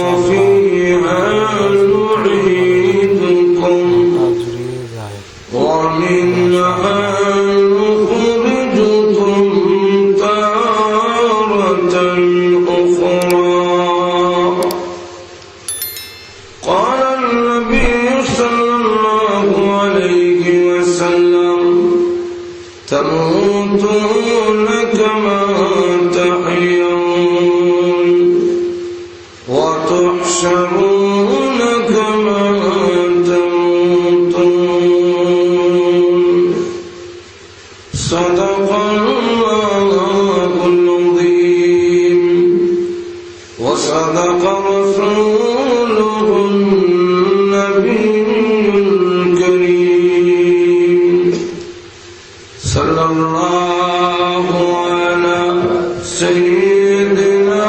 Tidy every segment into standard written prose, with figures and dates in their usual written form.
وفيها نعيدكم ومنها نخرجكم تارة أخرى. قال النبي صلى الله عليه وسلم: تموتون كما تحيون وتحشرون كما تموتون. صدق الله العظيم وصدق رسوله النبي الكريم صلى الله على سيدنا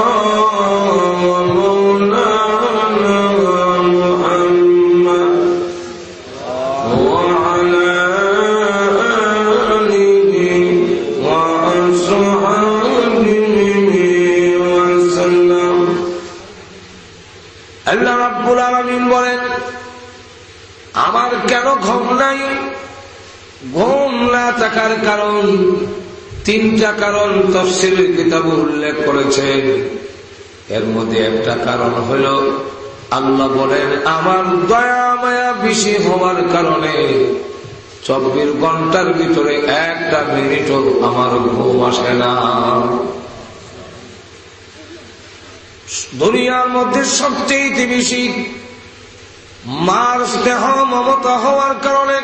আল্লাহ রাব্বুল আলামিন বলেন, আমার কেন ঘুম নাই? ঘুম না থাকার কারণ তিনটা কারণ তাফসীরের কিতাবে উল্লেখ করেছেন। এর মধ্যে একটা কারণ হলো আল্লাহ বলেন, আমার দয়া মায়া বেশি হওয়ার কারণে 24 ঘন্টার ভিতরে একটা মিনিটও আমার ঘুম আসে না। দুনিয়ার মধ্যে সবচেয়ে বেশি মার স্নেহ মমতা হওয়ার কারণে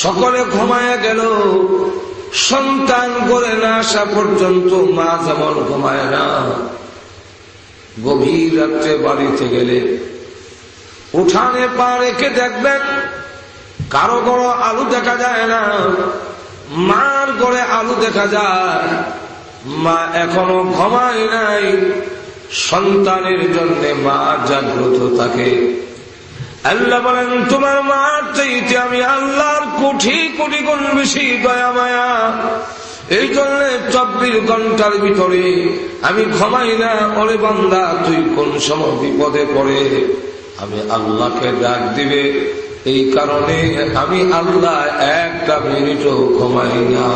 সকলে ঘুমায় গেল। সন্তান করে না আসা পর্যন্ত মা যেমন ঘুমায় না। গভীর রাত্রে বাড়িতে গেলে উঠানে পা রেখে দেখবেন কারো বড় আলু দেখা যায় না, মার গড়ে আলু দেখা যায়। মা এখনো ঘুমায় নাই, সন্তানের জন্য মা জাগ্রত থাকে। আল্লাহ বলেন, তোমার মার চাইতে আমি আল্লাহর কোটি কোটি গুণ বেশি দয়া মায়া। এই জন্য 24 ঘন্টার ভিতরে আমি ঘুমাই না। ওরে বান্দা, তুই কোন সময় বিপদে পড়ে আমি আল্লাহকে ডাক দিবে, এই কারণে আমি আল্লাহ একটা মিনিটও ঘুমাই না।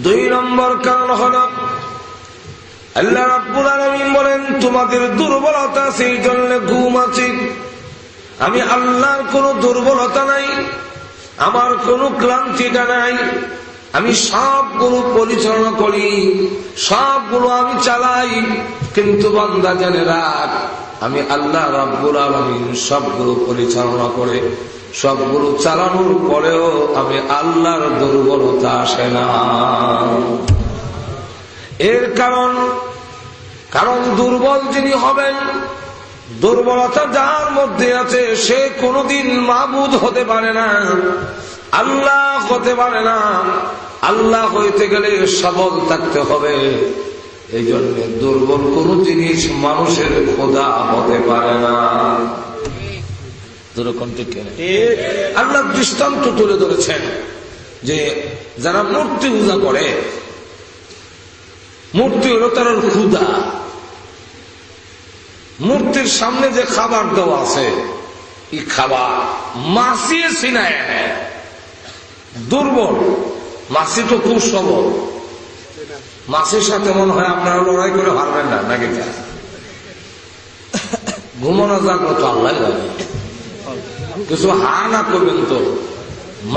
2 নম্বর কারণ হল আল্লাহ রাব্বুল আলামিন বলেন, তোমাদের দুর্বলতা সেই জন্য ঘুম আছে। আমি আল্লাহর কোনো দুর্বলতা নাই, আমার কোনো ক্লান্তিটা নাই। আমি সবগুলো পরিচালনা করি, সবগুলো আমি চালাই। কিন্তু বান্দা জেনে রাখ, আমি আল্লাহ রাব্বুল আলামিন সবগুলো পরিচালনা করে সবগুলো চালানোর পরেও আমি আল্লাহর দুর্বলতা আসে না। এর কারণ দুর্বল যিনি হবেন, দুর্বলতা যার মধ্যে আছে সে কোনোদিন মাবুদ হতে পারে না, আল্লাহ হতে পারে না। আল্লাহ হইতে গেলে সবল থাকতে হবে। এই জন্য দুর্বল কোন জিনিস মানুষের খোদা হতে পারে না। আল্লাহ দৃষ্টান্ত তুলে ধরেছেন যে যারা মূর্তি পূজা করে, মূর্তি হলো তার খোদা। মূর্তির সামনে যে খাবার দেওয়া আছে, এই খাবার মাসিয়ে সিনায় দুর্বল। মাসি তো খুব সবল। মাসির সাথে মনে হয় আপনারা লড়াই করে হারবেন না, নাকি? ঘুমানো জাগ্রত আল্লাহ জানে। কিছু হা না করবেন তো।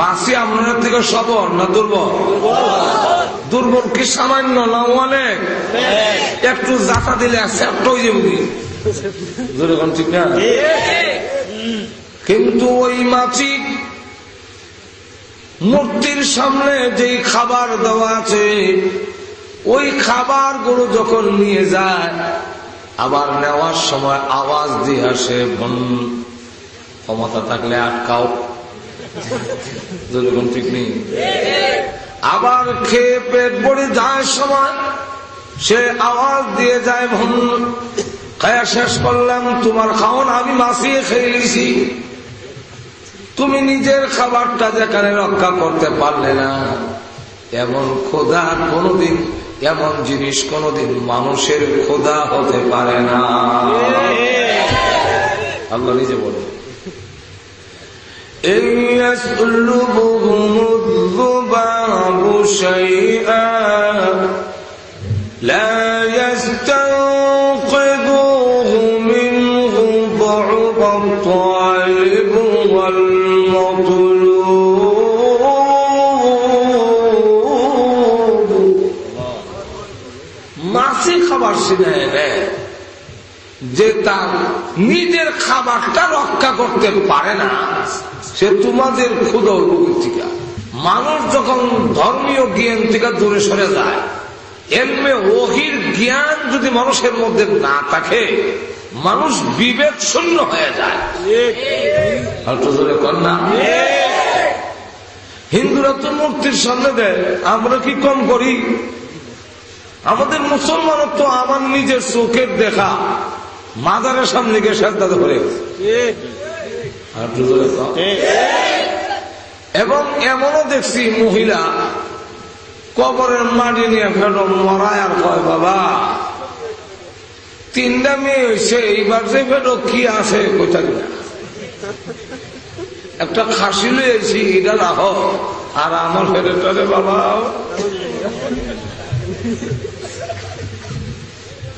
মাসি আপনার থেকে সবল না দুর্বল? দুর্বল কি সামান্য না অনেক? একটু জাতা দিলে একটা হয়ে যাবে, ঠিক না? কিন্তু ওই মাছি মূর্তির সামনে যে খাবার দেওয়া আছে, ওই খাবার গুলো যখন নিয়ে যায়, আবার নেওয়ার সময় আওয়াজ দিয়ে আসে, ক্ষমতা থাকলে আটকাও, যেরকম ঠিক নেই। আবার খেয়ে পেট ভরে যাওয়ার সময় সে আওয়াজ দিয়ে যায়, খায়া শেষ করলাম, তোমার খাওন আমি মাসিয়ে খেয়ে নিয়েছি। তুমি নিজের খাবারটা যেখানে রক্ষা করতে পারলে না, এমন খোদা কোনদিন এমন জিনিস কোনদিন মানুষের খোদা হতে পারে না। আল্লাহ নিজে বলেন মাছি খাবার ছিনায় নেয়, যে তার নিজের খাবারটা রক্ষা করতে পারে না, সে তোমাদের ক্ষুধা থেকে। মানুষ যখন ধর্মীয় জ্ঞান থেকে দূরে সরে যায়, এমনি ওহির জ্ঞান যদি মানুষের মধ্যে না থাকে, মানুষ বিবেক শূন্য হয়ে যায়। হিন্দুরা তো মূর্তির সামনে দেয়, আমরা কি কম করি? আমাদের মুসলমানের তো আমার নিজের চোখের দেখা মাজারের সামনে গিয়ে সাজদা করে, এবং এমনও দেখছি মহিলা কবরের মাটি নিয়ে ফেলো মরায় আর কয় বাবা 3টা মেয়ে হয়েছে, এইবার যে ফেলো কি আছে কোথা না, একটা খাসি লয়েছি এটা রাখো, আর আমার ফেরেটারে বাবা।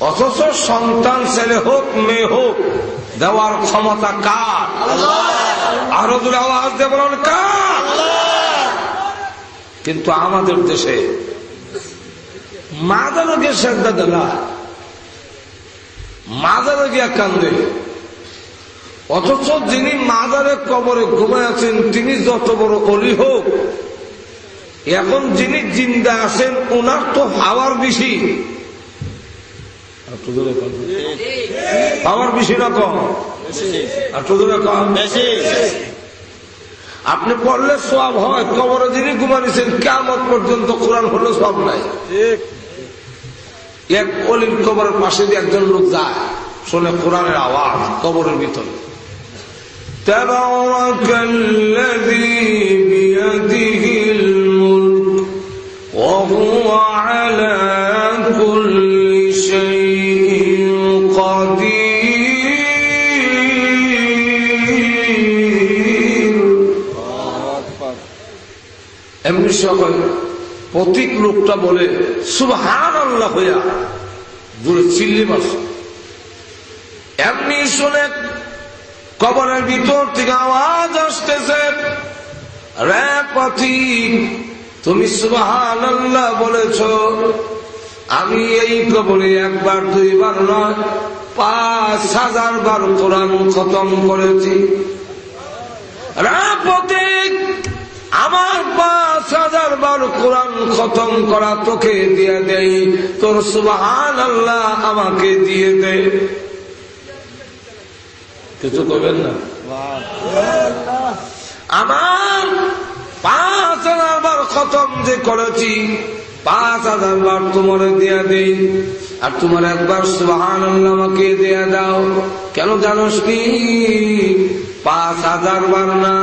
অথচ সন্তান ছেলে হোক মেয়ে হোক দেওয়ার ক্ষমতা কার? আরো দূরে আওয়াজ দিয়ে বলেন কার? কিন্তু আমাদের দেশে মাজারে গিয়ে শ্রদ্ধা দেলা, মাজারে গিয়া কান্দে, অথচ যিনি মাজারে কবরে ঘুমায় আছেন তিনি যত বড় অলি হোক, এখন যিনি জিন্দা আছেন ওনার তো হাওয়ার বেশি, পাওয়ার বেশি না কম? আপনি পড়লে সওয়াব হয়, কবরে যিনি ঘুমানিছেন কিয়ামত পর্যন্ত কোরআন হলো সওয়াব নাই। এক অলির কবরের পাশে দিয়ে একজন লোক যায়, শোনে কোরআনের আওয়াজ কবরের ভিতরে, তাবারাকাল্লাযী বিয়াদিহিল মুলক ওয়া হুয়া আলা কুল্লি শাইইন কাদির। এমনি সকল প্রতীক লোকটা বলে সুবহানাল্লাহ হইয়া দূরে চিল্লি মারছে, এমনি শুনে কবরের ভিতর থেকে আওয়াজ আসতেছে, রে পথিক তুমি সুবহানাল্লাহ বলেছ, আমি এই কবরে একবার দুইবার নয় 5000 বার কোরআন খতম করেছি। রে পথিক আমার 5000 বার কোরআন খতম করা তোকে দিয়ে দেই, তোর সুবহানাল্লাহ আমাকে দিয়ে দে। কিছু করবেন না? আমার 5000 বার খতম যে করেছি 5000 বার তোমার দিয়া দেই, আর তোমার একবার সুবহানাল্লাহ আমাকে দিয়া দাও। কেন জানোস কি? 5000 বার না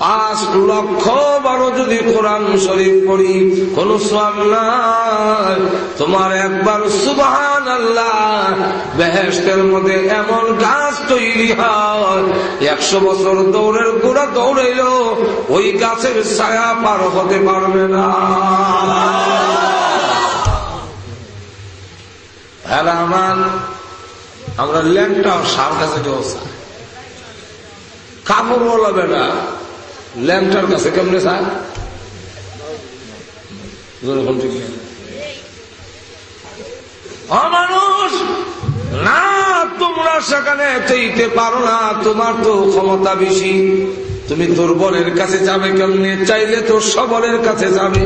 5 লক্ষ বারো যদি কোরআন শরীফ পড়ি কোন সওয়াব নাই, তোমার একবার সুবহানাল্লাহ বেহেশতের মধ্যে এমন গাছ তৈরি হয় 100 বছর দৌড়ের গোড়া দৌড়াইলো ওই গাছের ছায়া পার হতে পারবে না। আমরা ল্যাংটা সার কাছে ব্যবস্থা, কাপড় বলা বেটা ল্যাংটার কাছে কেমনে চায়? মানুষ না, তোমরা সেখানে চাইতে পারো না, তোমার তো ক্ষমতা বেশি, তুমি দুর্বলের কাছে যাবে কেমনে? চাইলে তো সবলের কাছে যাবে।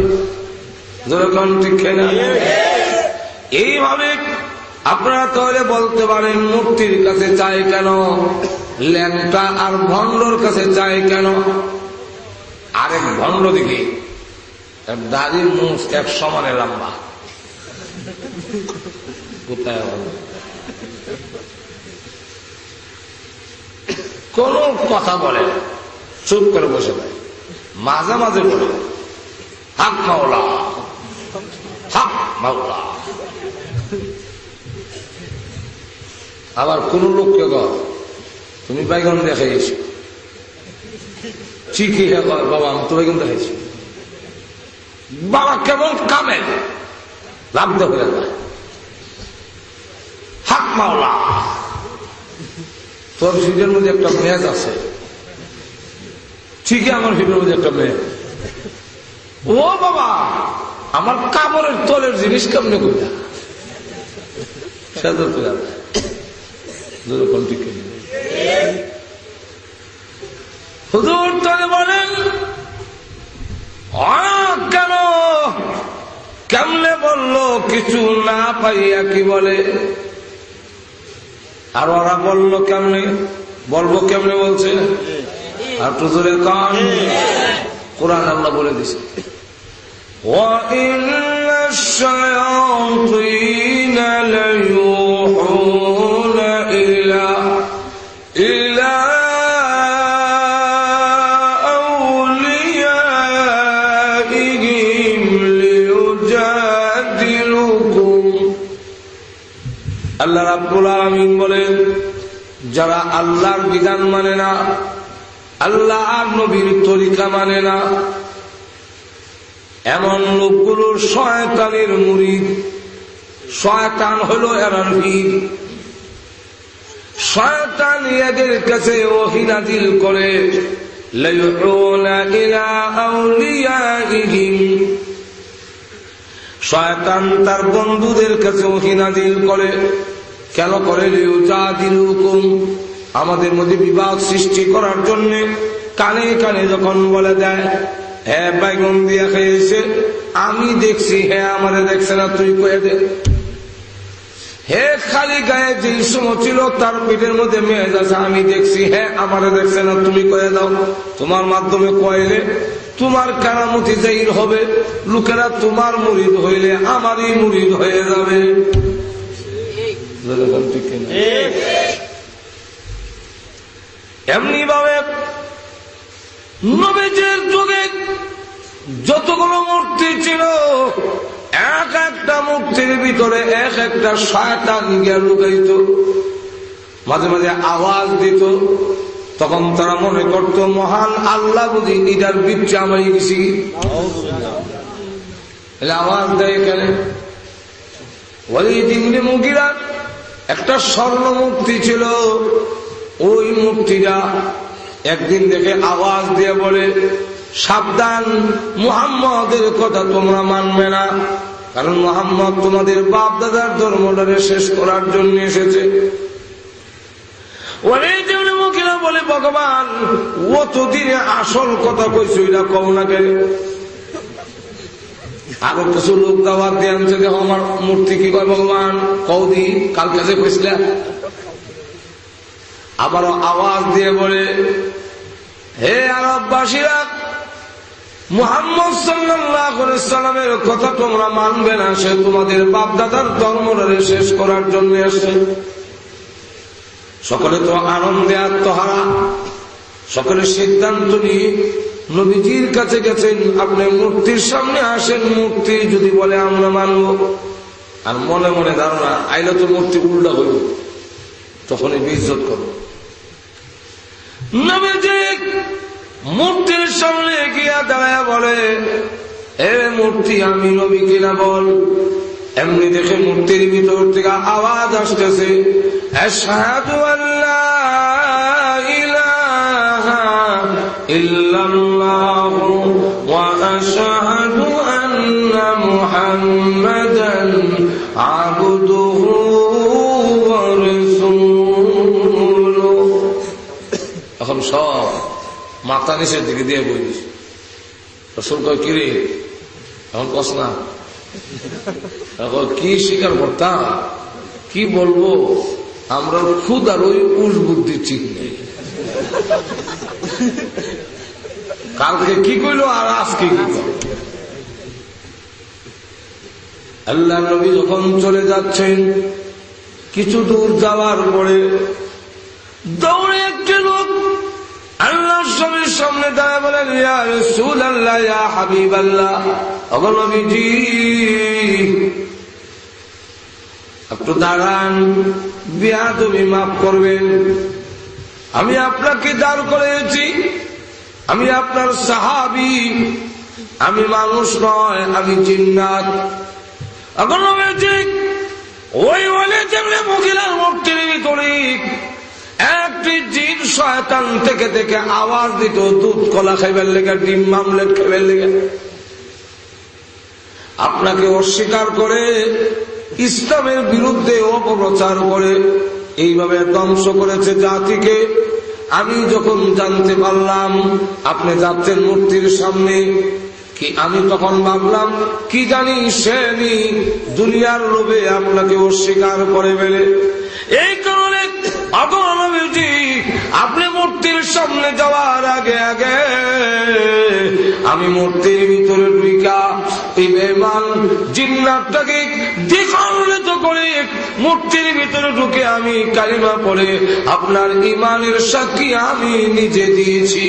যেরকম ঠিক না? এইভাবে আপনারা তাহলে বলতে পারেন মূর্তির কাছে চাই কেন, ল্যাংটা আর ভণ্ডর কাছে চাই কেন? আরেক ভণ্ড দেখি দাড়ির মুখ এক সমানে লম্বা, কোথায় কোন কথা বলে চুপ করে বসে দেয়, মাঝে মাঝে বলে হক মাওলা হক মাওলা। আবার কোন লোককে কর তুমি বাইগন দেখাইছো, ঠিকই বাবা আমি তো বাইগন দেখাইছি, বাবা কেমন কামে লাভ হয়ে যায়, হাক মাওলা। তোর ফিডের মধ্যে একটা মেয়াজ আছে, ঠিকই আমার ফিডের মধ্যে একটা মেয়ে, ও বাবা আমার কাপড়ের তলের জিনিস কেমনে কইলা হুজুর তলে বলেন কেন কেমনে বললো কিছু না পাইয়া কি বলে, আর ওরা বললো কেমনে, বলবো কেমনে বলছে, আর হুজুরের কান কোরআন আল্লাহ বলে দিছে وَإِنَّ الشَّيَاطِينَ لَيُوحُونَ إِلَى أَوْلِيَائِهِمْ لِيُجَادِلُوكُمْ। আল্লাহ রাব্বুল আলামিন বলেন যারা আল্লাহর বিধান মানে না, আল্লাহ আর নবীর তরিকা মানে না, এমন লোকগুলোর শয়তানের মুরিদ, শয়তান হলো এরার ভিড়, শয়তান এদের কাছে ওহী নাযিল করে, লায়ুনা ইলা আউলিয়াইহিম, শয়তান তার বন্ধুদের কাছে ওহী নাযিল করে, কেন করে, লিউজাদিলুকুম, আমাদের মধ্যে বিবাদ সৃষ্টি করার জন্য। কানে কানে যখন বলে দেয় হ্যাঁ বাইগন দিয়া খেয়েছে, আমি দেখছি, হ্যাঁ আমারে দেখছে না, তুই কয়ে দে। হে খালি গায়ে যে সময় ছিল তার পেটের মধ্যে মেয়ে যাচ্ছে, আমি দেখছি, হ্যাঁ আমারে দেখছে না, তুমি কয়ে দাও। তোমার মাধ্যমে কয়েলে তোমার কারামতি জাহির হবে, লোকেরা তোমার মুরিদ হইলে আমারই মুরিদ হয়ে যাবে। এমনি ভাবে নবীজির যুগে যতগুলো মূর্তি ছিল, এক একটা মূর্তির ভিতরে এক একটা শয়তান গিয়ে লুকাইত, মাঝে মাঝে আওয়াজ দিত। তখন তারা মনে করত মহান আল্লাহ বুঝি ইদার বিচ্ছে আমি গেছি, আওয়াজ দেয় এখানে। ওয়ালিদ ইবনে মুগীরা একটা স্বর্ণ মূর্তি ছিল, ওই মূর্তিটা একদিন দেখে আওয়াজ দিয়ে বলে সাবধান, মুহাম্মদের কথা তোমরা মানবে না, কারণ মুহাম্মদ তোমাদের বাপ দাদার ধর্মটারে শেষ করার জন্য এসেছে। বলে ভগবান ও তো দিনে আসল কথা কইছো, এটা কও না কেন? আরো কিছু লোক দাওয়াত দিয়ে আনছে, দেখো আমার মূর্তি কি কয় ভগবান কও দি, কালকে যে কইছিলা। আবারও আওয়াজ দিয়ে বলে হে আরববাসীরা, মুহাম্মদ সাল্লাল্লাহু আলাইহি সাল্লামের কথা তোমরা মানবে না, সে তোমাদের বাপ দাদার ধর্মটারে শেষ করার জন্য আসছে। সকলে তো আনন্দে আত্মহারা, সকলে সিদ্ধান্ত নিয়ে নবীজির কাছে গেছেন, আপনি মূর্তির সামনে আসেন, মূর্তি যদি বলে আমরা মানব। আর মনে মনে ধারণা আইলে তো মূর্তি উল্টা হইব, তখনই বেইজ্জত করব। নবীজি মূর্তির সামনে গিয়া দাঁড়ায় বলে এ মূর্তি আমি নবী কিনা বল। এমনি দেখে মূর্তির ভিতর থেকে আওয়াজ আসতেছে আশহাদু আল্লা ইলাহা ইল্লাল্লাহু ওয়া আশহাদু আন্না মুহাম্মাদান আবদুহু ওয়া রাসূলুহু। এখন সব মাথা নিচের দিকে দিয়ে বলিস, রাসূল কয় কি রে, এখন কস না, কি স্বীকার করতাম, কি বলবো, আমরা খুদ আর ওই উস বুদ্ধি ঠিক নেই, কালকে কি কইলো আর আজকে কি কইল। আল্লাহ নবী যখন চলে যাচ্ছেন, কিছু দূর যাওয়ার পরে দৌড়ে একটি লোক আল্লাহর স্বামীর সামনে দাঁড়ায় বলেন ইয়া রাসূলুল্লাহ, ইয়া হাবিবাল্লাহ, ওগো নবীজি একটু দাঁড়ান, বেয়াদবি মাফ করবেন। আমি আপনাকে দাঁড় করেছি, আমি আপনার সাহাবী, আমি মানুষ নয়, আমি জিন্নাত। এখন ওই বলে যেমনি মহিলার মূর্তির ভিতরে একটি জিন শয়তান থেকে থেকে আওয়াজ দিত, দুধ কলা খাইবার লেগে, ডিম মামলেট খাইবার লেগে। আপনাকে অস্বীকার করে, ইসলামের বিরুদ্ধে অপপ্রচার করে এইভাবে ধ্বংস করেছে জাতিকে। আমি যখন জানতে পারলাম আপনি যাচ্ছেন মূর্তির সামনে, কি আমি তখন ভাবলাম কি জানি সে দুনিয়ার লোভে আপনাকে অস্বীকার করে ফেলে। এই কারণে আপনি মূর্তির সামনে যাওয়ার আগে আগে আমি মূর্তির ভিতরে ঢুকা এই বেঈমান জিন্নাতটাকে দ্বিখণ্ডিত করে মূর্তির ভিতরে ঢুকে আমি কালিমা পড়ে আপনার ঈমানের সাক্ষী আমি নিজে দিয়েছি।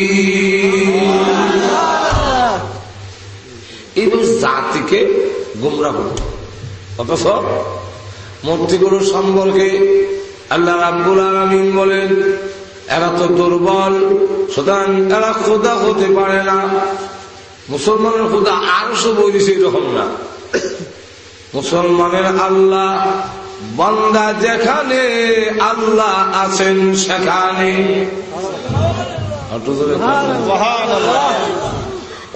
এই জাতিকে গোমরাহ করত। অথচ মূর্তিগুলো সম্পর্কে আল্লাহ রাব্বুল আলামিন বলেন এরা তো দুর্বল, সুতরাং এরা খোদা হতে পারে না। মুসলমানের খোদা আরশও বলেছে এরকম না। মুসলমানের আল্লাহ, বান্দা যেখানে আল্লাহ আছেন সেখানে।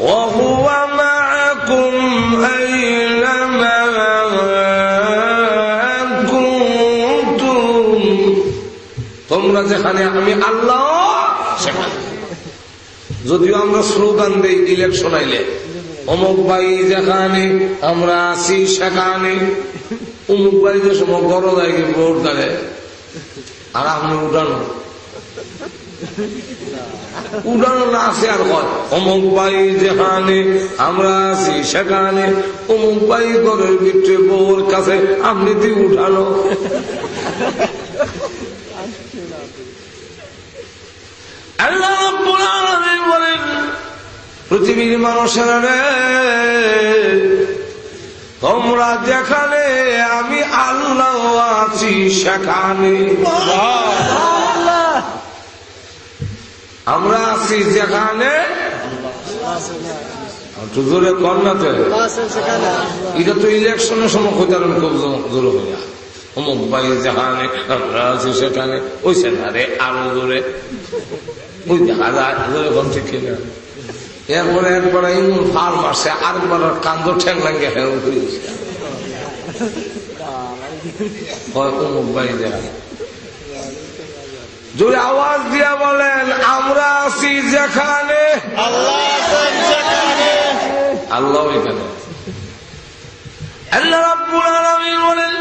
وهو معكم أينما كنتم, তোমরা যেখানে আমি আল্লাহ সেখানে। যদিও আমরা স্লোগান দেই ইলেকশন আইলে, অমুক ভাই যেখানে আমরা আছি সেখানে, অমুক ভাই যে সময় বড় জায়গায় ভোট দেয় আর আপনি উঠানো উড়ানো না আছে আর হয় অমুক ভাই যেখানে আমরা আছি সেখানে, অমুক ভাই ঘরের ভিতরে বউর কাছে আপনি দিয়ে উঠানো। আল্লাহ রাব্বুল আলামিন বলেন পৃথিবীর মানুষেরা রে, তোমরা যেখানে আমি আল্লাহ আছি সেখানে। আমরা আছি যেখানে, জোরে কন্যাতে এটা তো ইলেকশনের সময় খুব জোরে হইয়া অমুক ভাই যেখানে আমরা আছি সেখানে, ওই সেখানে আরো জোরে ওই দেখা যায় জোরে কোন ঠিক কিনা। এরপরে একবার এমন ফাল মারছে, আরেকবার কান্দ ঠেং লাগে অমুক ভাই যেখানে। জোরে আওয়াজ দিয়া বলেন আমরা আছি যেখানে আল্লাহ এখানে। আল্লাহ রাব্বুল আলামিন বলেন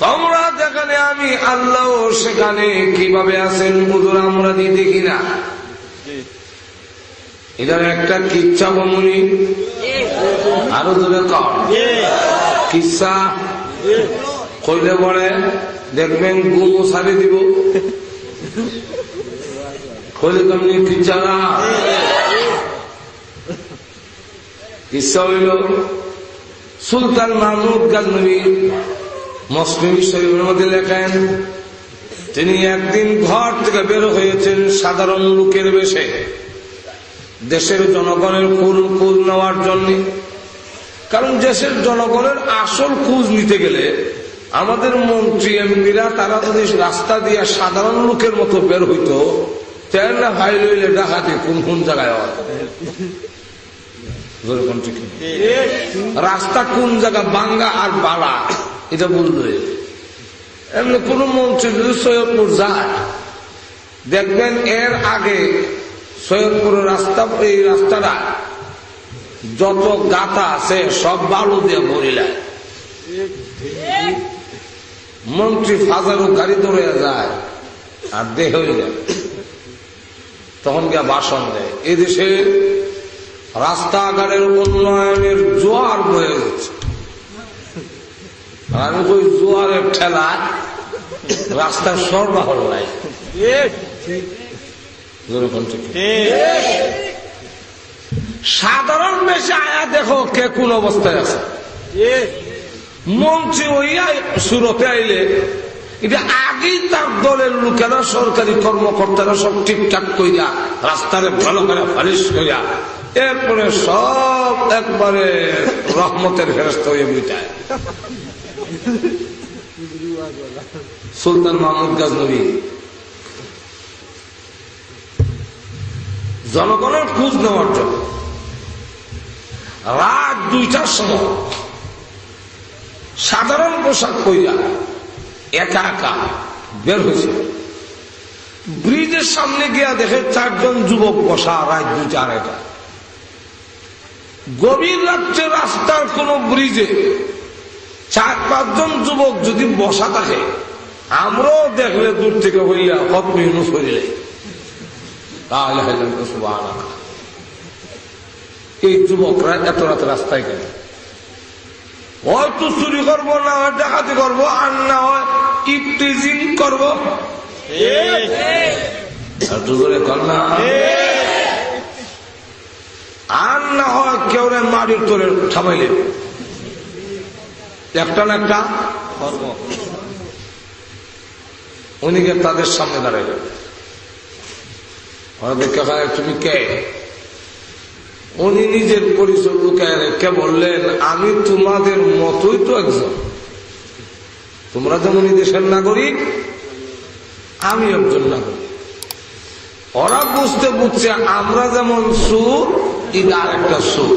তোমরা যেখানে আমি আল্লাহ সেখানে। কিভাবে আছেন হুজুর আমরা দেখি না। এটার একটা কিচ্ছা বমুনি আরো দূরে কম কিচ্ছা কইলে পরে দেখবেন গুমো ছাড়ি দিব। কইলে তেমনি কিচ্ছা না। কিচ্ছা হইল সুলতান মাহমুদ গাজনবী মুসলিম শরীফের মধ্যে লেখেন, তিনি একদিন ঘর থেকে বের হয়েছেন সাধারণ লোকের বেশে দেশের জনগণের খোঁজ নেওয়ার জন্য। কারণ দেশের জনগণের আসল খোঁজ নিতে গেলে আমাদের মন্ত্রী এমপিরা তারা যদি রাস্তা দিয়ে সাধারণ লোকের মতো বের হইতো, তেল না ভাই লইলে ডাকাতি কোন কোন জায়গায় হয়, রাস্তা কোন জায়গা বাঙ্গা আর বালা এটা বললো। এমনি কোন মন্ত্রী যদি সৈয়দপুর যায় দেখবেন এর আগে সৈয়দপুরের রাস্তা, এই রাস্তাটা যত গাথা আছে সব বালু দিয়ে ভরিলায়। মন্ত্রী ফাজারও গাড়ি ধরে যায় আর দেহ হয়ে যায়, তখন গিয়ে ভাষণ দেয় এই দেশে রাস্তাঘাটের উন্নয়নের জোয়ার বয়ে যাচ্ছে। আমি ওই জোয়ারের ঠেলা রাস্তার সরবরাহ নাই। সাধারণ বেশি আয়া দেখো কে কোন অবস্থায় আছে। মঞ্চে হইয়া সুরতে আইলে এটা আগেই তার দলের লোকেরা সরকারি কর্মকর্তারা সব ঠিকঠাক কইরা রাস্তারে ভালো করে ফালিশ কইরা এরপরে সব একবারে রহমতের ফেরেশতা হয়ে বুঝায়। সুলতান মাহমুদ গজনবী জনগণের খোঁজ নেওয়ার জন্য রাত 2টার সময় সাধারণ পোশাক কইরা একা একা বের হয়েছে। ব্রিজের সামনে গিয়া দেখে 4 জন যুবক বসা রাত 2টা 2:30। গভীর রাত্রে রাস্তার কোন ব্রিজে 4-5 জন যুবক যদি বসা থাকে, আমরাও দেখলে দূর থেকে হইয়া খতম ইউনূস হইলে এই যুবকরা এত রাতে রাস্তায় গেল, হয়তো চুরি করবো, না হয় ডাকাতি করবো, আর না হয় ইফটিজিং করবো, আর না হয় কেউ মাটির তোরে থামাইলে একটা না একটা উনিকে তাদের সামনে দাঁড়াইলেন। তুমি কে? উনি নিজের পরিচয় লুকায় রেখে বললেন, আমি তোমাদের মতোই তো একজন। তোমরা যেমন দেশের নাগরিক, আমি একজন নাগরিক। ওরা বুঝতে আমরা যেমন সুর, এটা আরেকটা সুর।